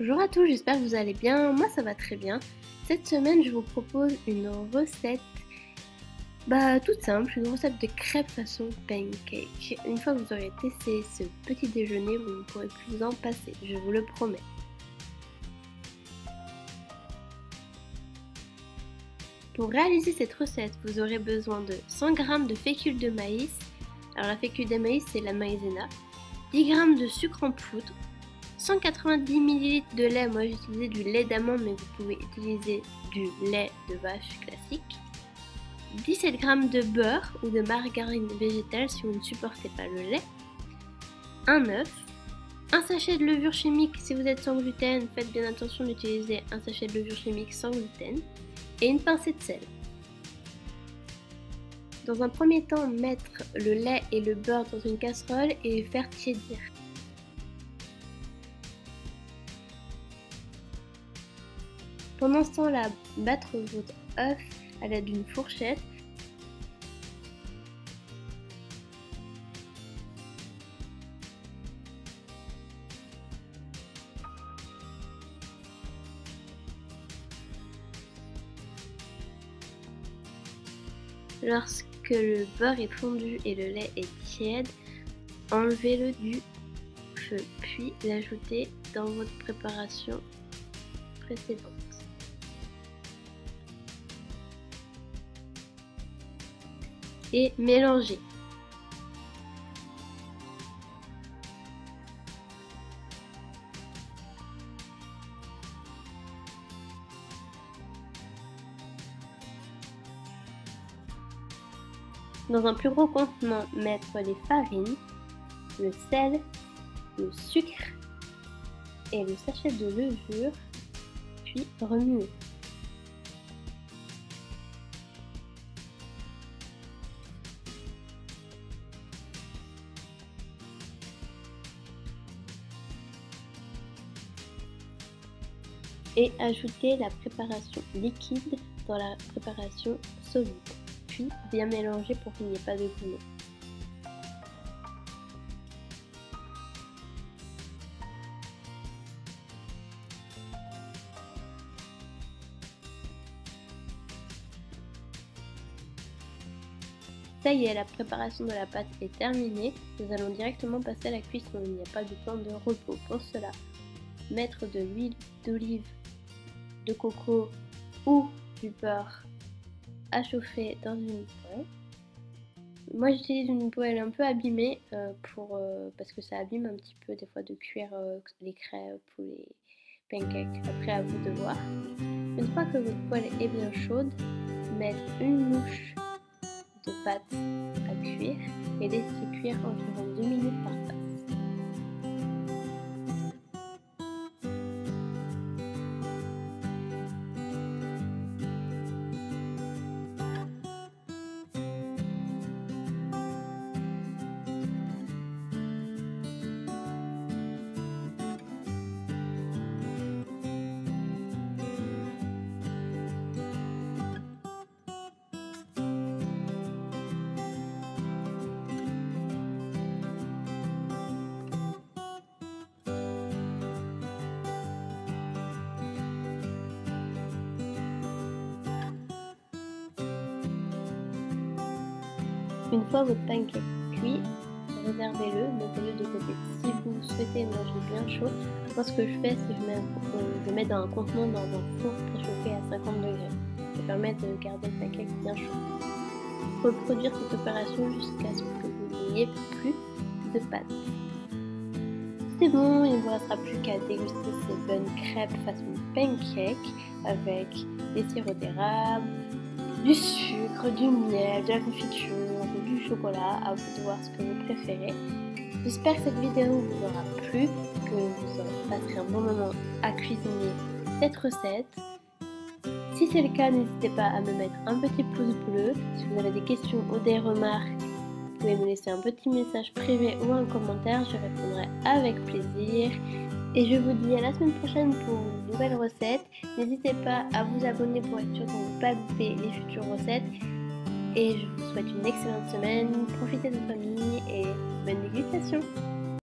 Bonjour à tous, j'espère que vous allez bien. Moi ça va très bien. Cette semaine je vous propose une recette toute simple, une recette de crêpes façon pancake. Une fois que vous aurez testé ce petit déjeuner, vous ne pourrez plus vous en passer, je vous le promets. Pour réaliser cette recette, vous aurez besoin de 100 g de fécule de maïs. Alors la fécule de maïs c'est la maïzena, 10 g de sucre en poudre, 190 ml de lait, moi j'ai utilisé du lait d'amande mais vous pouvez utiliser du lait de vache classique, 17 g de beurre ou de margarine végétale si vous ne supportez pas le lait, un œuf, un sachet de levure chimique si vous êtes sans gluten, faites bien attention d'utiliser un sachet de levure chimique sans gluten, et une pincée de sel. Dans un premier temps, mettre le lait et le beurre dans une casserole et faire tiédir. Pendant ce temps-là, battre votre œuf à l'aide d'une fourchette. Lorsque le beurre est fondu et le lait est tiède, enlevez-le du feu, puis l'ajoutez dans votre préparation précédente. Et mélangez. Dans un plus gros contenant, mettre les farines, le sel, le sucre et le sachet de levure, puis remuer. Et ajouter la préparation liquide dans la préparation solide, puis bien mélanger pour qu'il n'y ait pas de grumeaux. Ça y est, la préparation de la pâte est terminée. Nous allons directement passer à la cuisson. Il n'y a pas de temps de repos. Pour cela, mettre de l'huile d'olive, de coco ou du beurre à chauffer dans une poêle. Moi j'utilise une poêle un peu abîmée parce que ça abîme un petit peu des fois de cuire les crêpes ou les pancakes. Après à vous de voir. Une fois que votre poêle est bien chaude, mettre une mouche de pâte à cuire et laisser cuire environ 2 minutes par tasse. Une fois votre pancake cuit, réservez-le, mettez-le de côté. Si vous souhaitez manger bien chaud, moi ce que je fais, c'est que je mets dans un contenant dans un four préchauffé à 50 degrés. Ça permet de garder le pancake bien chaud. Reproduire cette opération jusqu'à ce que vous n'ayez plus de pâte. C'est bon, il ne vous restera plus qu'à déguster ces bonnes crêpes façon pancake avec des sirops d'érable, du sucre, du miel, de la confiture, du chocolat, à vous de voir ce que vous préférez. J'espère que cette vidéo vous aura plu, que vous passerez un bon moment à cuisiner cette recette. Si c'est le cas, n'hésitez pas à me mettre un petit pouce bleu. Si vous avez des questions ou des remarques, vous pouvez me laisser un petit message privé ou un commentaire, je répondrai avec plaisir. Et je vous dis à la semaine prochaine pour une nouvelle recette. N'hésitez pas à vous abonner pour être sûr de ne pas louper les futures recettes. Et je vous souhaite une excellente semaine, profitez de votre famille et bonne dégustation!